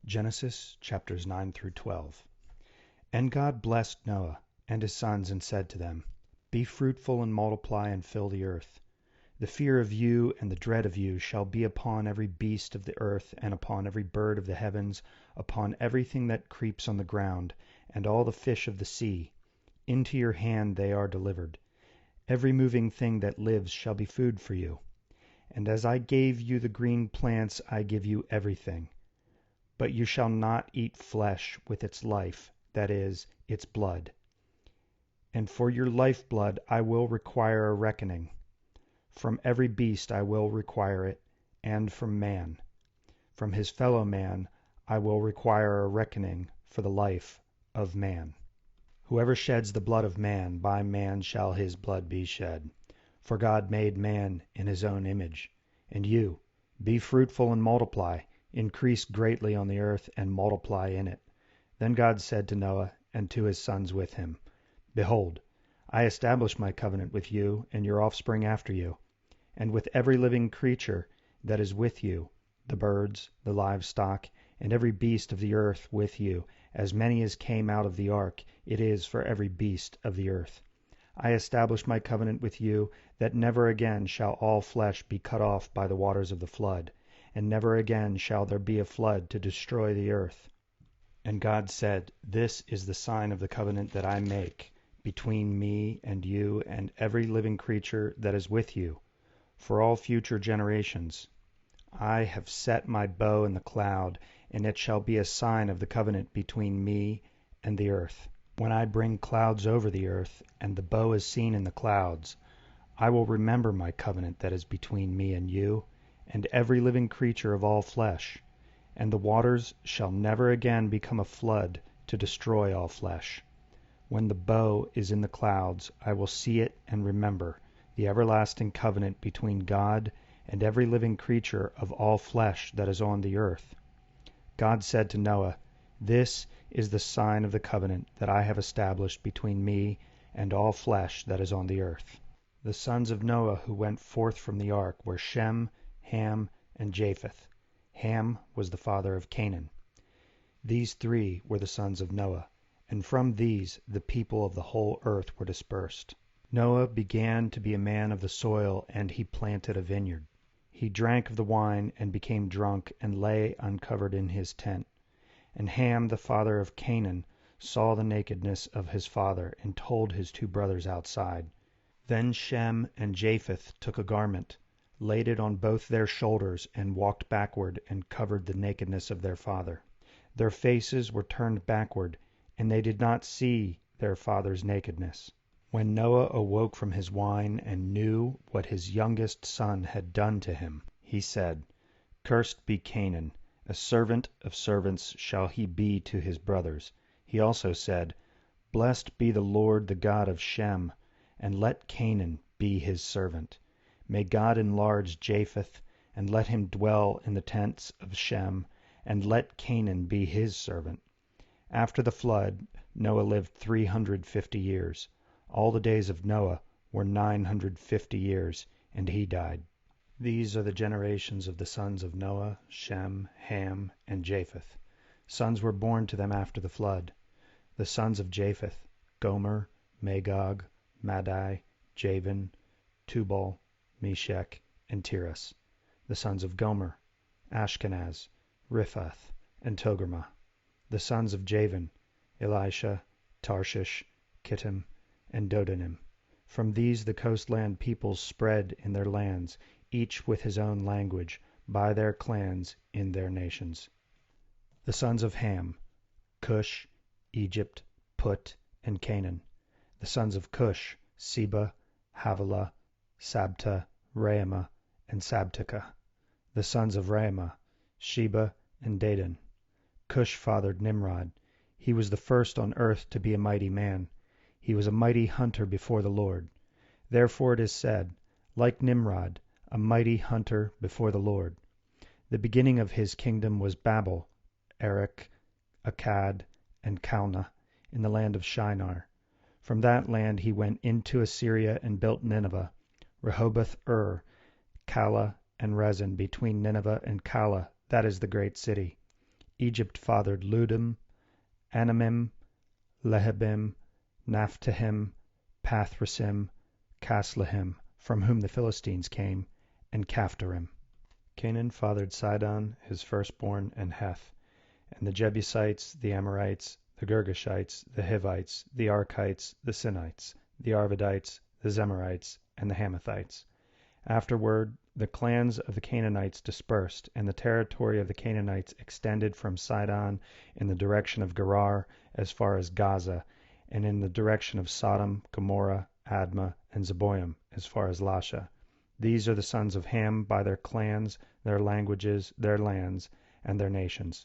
Genesis chapters 9 through 12. And God blessed Noah and his sons and said to them, Be fruitful and multiply and fill the earth. The fear of you and the dread of you shall be upon every beast of the earth, and upon every bird of the heavens, upon everything that creeps on the ground, and all the fish of the sea. Into your hand they are delivered. Every moving thing that lives shall be food for you. And as I gave you the green plants, I give you everything. But you shall not eat flesh with its life, that is, its blood. And for your lifeblood I will require a reckoning. From every beast I will require it, and from man. From his fellow man I will require a reckoning for the life of man. Whoever sheds the blood of man, by man shall his blood be shed. For God made man in his own image. And you, be fruitful and multiply, increase greatly on the earth, and multiply in it. Then God said to Noah and to his sons with him, Behold, I establish my covenant with you and your offspring after you, and with every living creature that is with you, the birds, the livestock, and every beast of the earth with you, as many as came out of the ark, it is for every beast of the earth. I establish my covenant with you, that never again shall all flesh be cut off by the waters of the flood, and never again shall there be a flood to destroy the earth. And God said, This is the sign of the covenant that I make between me and you and every living creature that is with you, for all future generations. I have set my bow in the cloud, and it shall be a sign of the covenant between me and the earth. When I bring clouds over the earth, and the bow is seen in the clouds, I will remember my covenant that is between me and you, and every living creature of all flesh. And the waters shall never again become a flood to destroy all flesh. When the bow is in the clouds, I will see it and remember the everlasting covenant between God and every living creature of all flesh that is on the earth. God said to Noah, This is the sign of the covenant that I have established between me and all flesh that is on the earth. The sons of Noah who went forth from the ark were Shem, Ham, and Japheth. Ham was the father of Canaan. These three were the sons of Noah, and from these the people of the whole earth were dispersed. Noah began to be a man of the soil, and he planted a vineyard. He drank of the wine, and became drunk, and lay uncovered in his tent. And Ham, the father of Canaan, saw the nakedness of his father, and told his two brothers outside. Then Shem and Japheth took a garment, laid it on both their shoulders, and walked backward, and covered the nakedness of their father. Their faces were turned backward, and they did not see their father's nakedness. When Noah awoke from his wine, and knew what his youngest son had done to him, he said, Cursed be Canaan, a servant of servants shall he be to his brothers. He also said, Blessed be the Lord, the God of Shem, and let Canaan be his servant. May God enlarge Japheth, and let him dwell in the tents of Shem, and let Canaan be his servant. After the flood, Noah lived 350 years. All the days of Noah were 950 years, and he died. These are the generations of the sons of Noah, Shem, Ham, and Japheth. Sons were born to them after the flood. The sons of Japheth, Gomer, Magog, Madai, Javan, Tubal, Meshech, and Tiras. The sons of Gomer, Ashkenaz, Riphath, and Togarmah. The sons of Javan, Elisha, Tarshish, Kittim, and Dodanim. From these the coastland peoples spread in their lands, each with his own language, by their clans in their nations. The sons of Ham, Cush, Egypt, Put, and Canaan. The sons of Cush, Seba, Havilah, Sabta, Raamah, and Sabteka. The sons of Raamah, Sheba, and Dedan. Cush fathered Nimrod. He was the first on earth to be a mighty man. He was a mighty hunter before the Lord. Therefore it is said, Like Nimrod, a mighty hunter before the Lord. The beginning of his kingdom was Babel, Erech, Akkad, and Calneh, in the land of Shinar. From that land he went into Assyria and built Nineveh, Rehoboth-ur, Calah, and Rezin between Nineveh and Calah, that is the great city. Egypt fathered Ludim, Anamim, Lehabim, Naphtahim, Pathrasim, Casluhim, from whom the Philistines came, and Caphtorim. Canaan fathered Sidon, his firstborn, and Heth, and the Jebusites, the Amorites, the Girgashites, the Hivites, the Arkites, the Sinites, the Arvadites, the Zemarites, and the Hamathites. Afterward, the clans of the Canaanites dispersed, and the territory of the Canaanites extended from Sidon in the direction of Gerar as far as Gaza, and in the direction of Sodom, Gomorrah, Admah, and Zeboim as far as Lasha. These are the sons of Ham by their clans, their languages, their lands, and their nations.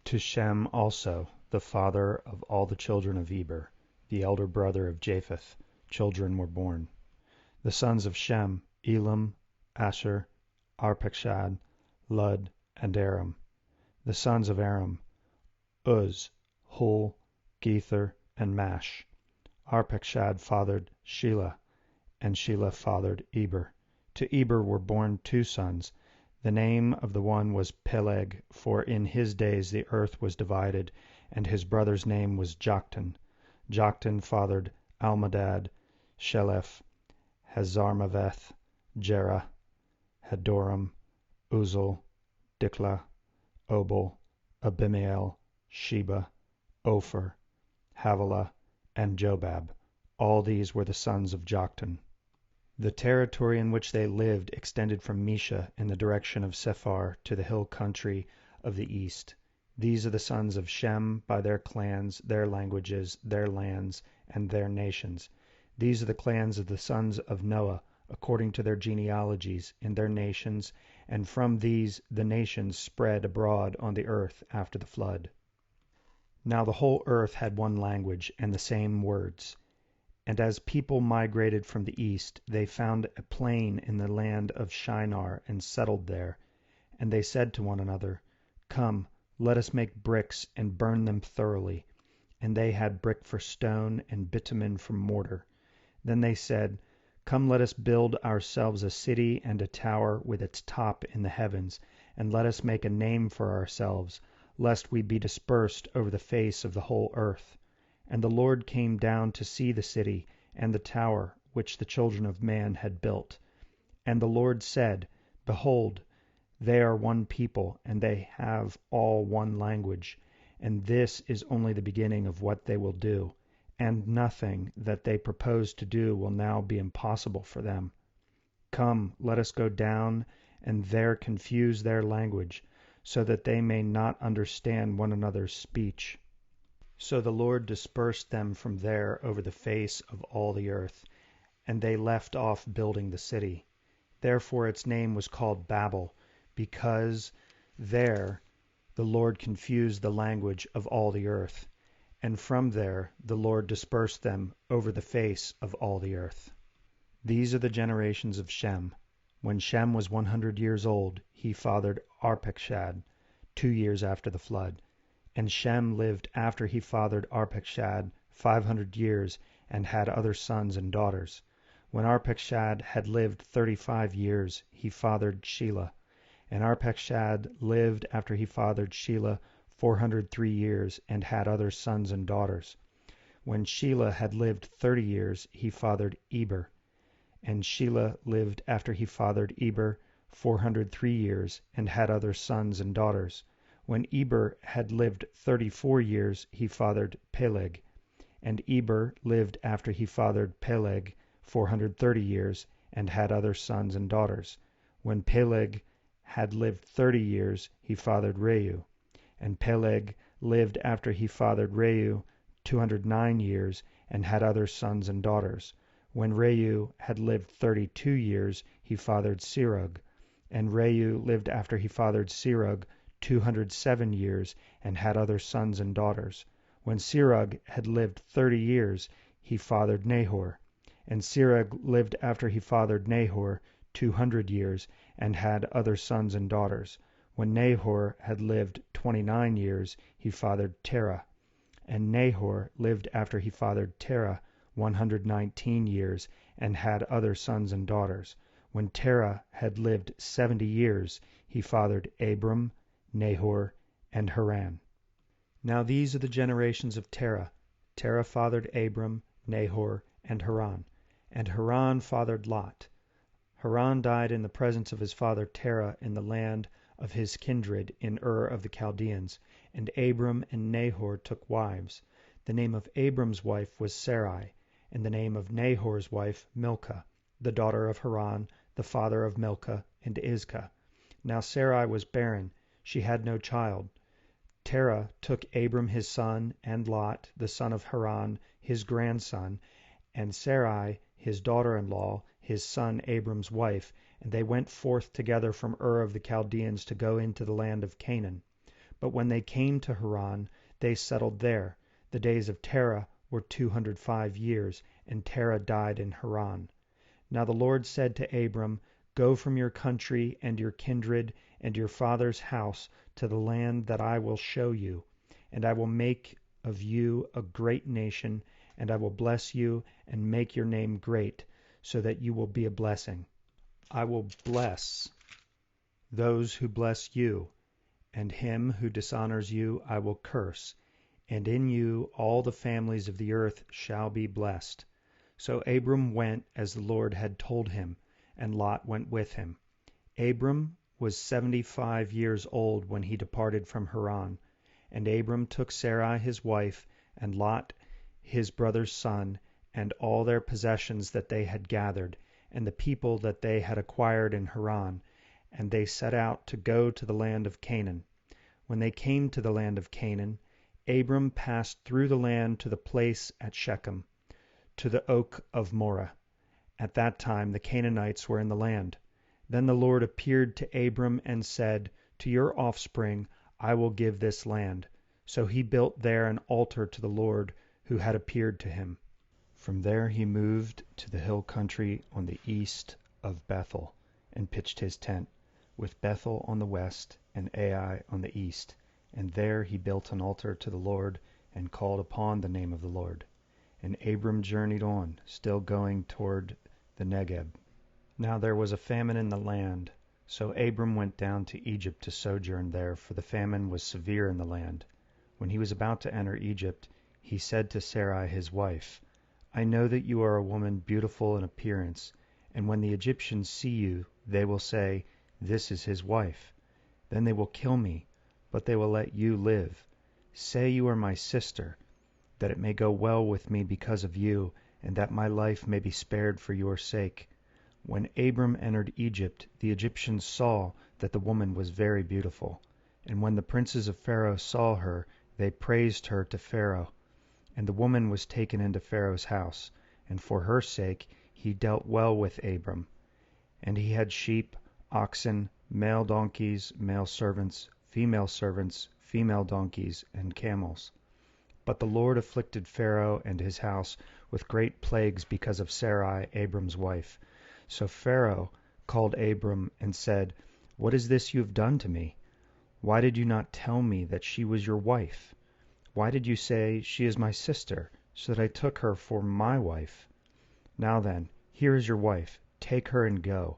To Shem also, the father of all the children of Eber, the elder brother of Japheth, children were born. The sons of Shem, Elam, Asher, Arpachshad, Lud, and Aram. The sons of Aram, Uz, Hul, Gether, and Mash. Arpachshad fathered Shelah, and Shelah fathered Eber. To Eber were born 2 sons. The name of the one was Peleg, for in his days the earth was divided, and his brother's name was Joktan. Joktan fathered Almodad, Sheleph, Hazarmaveth, Jerah, Hadoram, Uzal, Diklah, Obal, Abimael, Sheba, Ophir, Havilah, and Jobab. All these were the sons of Joktan. The territory in which they lived extended from Mesha in the direction of Sephar to the hill country of the east. These are the sons of Shem by their clans, their languages, their lands, and their nations. These are the clans of the sons of Noah, according to their genealogies, in their nations, and from these the nations spread abroad on the earth after the flood. Now the whole earth had one language and the same words. And as people migrated from the east, they found a plain in the land of Shinar and settled there. And they said to one another, Come, let us make bricks and burn them thoroughly. And they had brick for stone and bitumen for mortar. Then they said, Come, let us build ourselves a city and a tower with its top in the heavens, and let us make a name for ourselves, lest we be dispersed over the face of the whole earth. And the Lord came down to see the city and the tower which the children of man had built. And the Lord said, Behold, they are one people, and they have all one language. And this is only the beginning of what they will do. And nothing that they propose to do will now be impossible for them. Come, let us go down and there confuse their language, so that they may not understand one another's speech. So the Lord dispersed them from there over the face of all the earth, and they left off building the city. Therefore its name was called Babel, because there the Lord confused the language of all the earth. And from there the Lord dispersed them over the face of all the earth. These are the generations of Shem. When Shem was 100 years old, he fathered Arpachshad, 2 years after the flood. And Shem lived after he fathered Arpachshad 500 years, and had other sons and daughters. When Arpachshad had lived 35 years, he fathered Shelah. And Arpachshad lived after he fathered Shelah 403 years, and had other sons and daughters. When Shelah had lived 30 years, he fathered Eber. And Shelah lived after he fathered Eber 403 years, and had other sons and daughters. When Eber had lived 34 years, he fathered Peleg. And Eber lived after he fathered Peleg 430 years, and had other sons and daughters. When Peleg had lived 30 years, he fathered Reu. And Peleg lived after he fathered Reu 209 years, and had other sons and daughters. When Reu had lived 32 years, he fathered Serug. And Reu lived after he fathered Serug 207 years, and had other sons and daughters. When Serug had lived 30 years, he fathered Nahor. And Serug lived after he fathered Nahor 200 years, and had other sons and daughters. When Nahor had lived 29 years, he fathered Terah. And Nahor lived after he fathered Terah 119 years, and had other sons and daughters. When Terah had lived 70 years, he fathered Abram, Nahor, and Haran. Now these are the generations of Terah. Terah fathered Abram, Nahor, and Haran. And Haran fathered Lot. Haran died in the presence of his father Terah in the land of his kindred in Ur of the Chaldeans. And Abram and Nahor took wives. The name of Abram's wife was Sarai, and the name of Nahor's wife Milcah, the daughter of Haran, the father of Milcah and Iscah. Now Sarai was barren, she had no child. Terah took Abram his son, and Lot, the son of Haran, his grandson, and Sarai, his daughter-in-law, his son Abram's wife, and they went forth together from Ur of the Chaldeans to go into the land of Canaan. But when they came to Haran, they settled there. The days of Terah were 205 years, and Terah died in Haran. Now the Lord said to Abram, Go from your country and your kindred and your father's house to the land that I will show you, and I will make of you a great nation, and I will bless you and make your name great, so that you will be a blessing. I will bless those who bless you, and him who dishonors you I will curse, and in you all the families of the earth shall be blessed. So Abram went as the Lord had told him, and Lot went with him. Abram was 75 years old when he departed from Haran. And Abram took Sarai his wife, and Lot his brother's son, and all their possessions that they had gathered, and the people that they had acquired in Haran, and they set out to go to the land of Canaan. When they came to the land of Canaan, Abram passed through the land to the place at Shechem, to the oak of Moreh. At that time the Canaanites were in the land. Then the Lord appeared to Abram and said, To your offspring I will give this land. So he built there an altar to the Lord who had appeared to him. From there he moved to the hill country on the east of Bethel, and pitched his tent, with Bethel on the west and Ai on the east. And there he built an altar to the Lord, and called upon the name of the Lord. And Abram journeyed on, still going toward the Negeb. Now there was a famine in the land, so Abram went down to Egypt to sojourn there, for the famine was severe in the land. When he was about to enter Egypt, he said to Sarai his wife, I know that you are a woman beautiful in appearance, and when the Egyptians see you, they will say, This is his wife. Then they will kill me, but they will let you live. Say you are my sister, that it may go well with me because of you, and that my life may be spared for your sake. When Abram entered Egypt, the Egyptians saw that the woman was very beautiful. And when the princes of Pharaoh saw her, they praised her to Pharaoh. And the woman was taken into Pharaoh's house, and for her sake he dealt well with Abram. And he had sheep, oxen, male donkeys, male servants, female donkeys, and camels. But the Lord afflicted Pharaoh and his house with great plagues because of Sarai, Abram's wife. So Pharaoh called Abram and said, What is this you have done to me? Why did you not tell me that she was your wife? Why did you say, She is my sister, so that I took her for my wife? Now then, here is your wife, take her and go.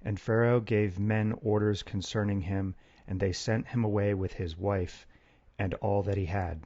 And Pharaoh gave men orders concerning him, and they sent him away with his wife and all that he had.